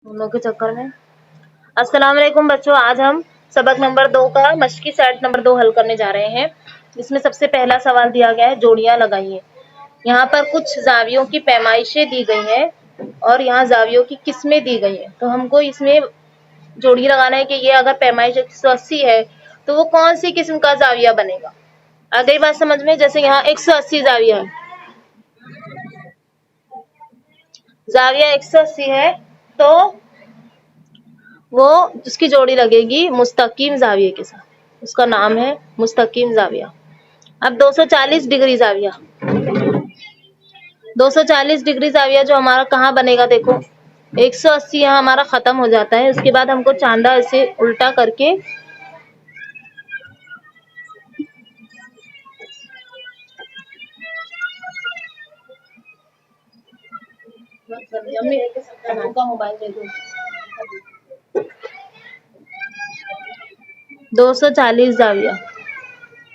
दोनों के चक्कर में। अस्सलाम वालेकुम बच्चों, आज हम सबक नंबर 2 का मश्की सेट नंबर 2 हल करने जा रहे हैं। इसमें सबसे पहला सवाल दिया गया है, जोड़ियां लगाइए। यहाँ पर कुछ जावियों की पैमाइशें दी गई हैं और यहाँ जावियों की किस्में दी गई हैं। तो हमको इसमें जोड़ी लगाना है कि ये अगर पैमाइश 180 है तो वो कौन सी किस्म का जाविया बनेगा। आ गई बात समझ में? जैसे यहाँ 180 जाविया है, जाविया 180 है तो वो उसकी जोड़ी लगेगी मुस्तकीम जाविये के साथ, उसका नाम है मुस्तकीम जाविया। अब 240 डिग्री जाविया, 240 डिग्री जाविया जो हमारा कहाँ बनेगा, देखो 180 यहाँ हमारा खत्म हो जाता है। उसके बाद हमको चांदा ऐसे उल्टा करके मोबाइल दे दो। 240 जाविया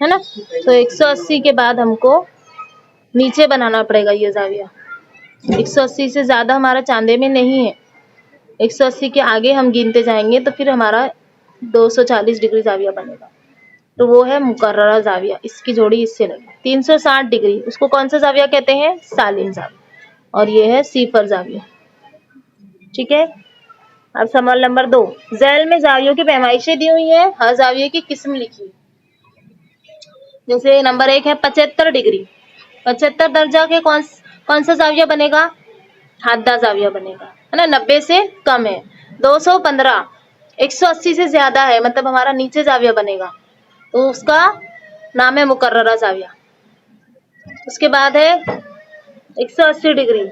है ना, तो 180 के बाद हमको नीचे बनाना पड़ेगा ये जाविया। 180 से ज्यादा हमारा चांदे में नहीं है, 180 के आगे हम गिनते जाएंगे तो फिर हमारा 240 डिग्री जाविया बनेगा। तो वो है मुकर्ररा जाविया, इसकी जोड़ी इससे लगी। 360 डिग्री उसको कौन सा जाविया कहते हैं? सालिम जाविया। और ये है सीफर जाविया। ठीक है, अब सवाल नंबर 2, झैल में जावियों की पैमाइशें दी हुई है, हर जाविये की किस्म लिखी। जैसे नंबर 1 है 75 डिग्री, 75 दर्जा के कौन सा जाविया बनेगा? हादा जाविया बनेगा, है ना, 90 से कम है। 215 180 से ज्यादा है, मतलब हमारा नीचे जाविया बनेगा, तो उसका नाम है मुकर्ररा जाविया। उसके बाद है 180 डिग्री,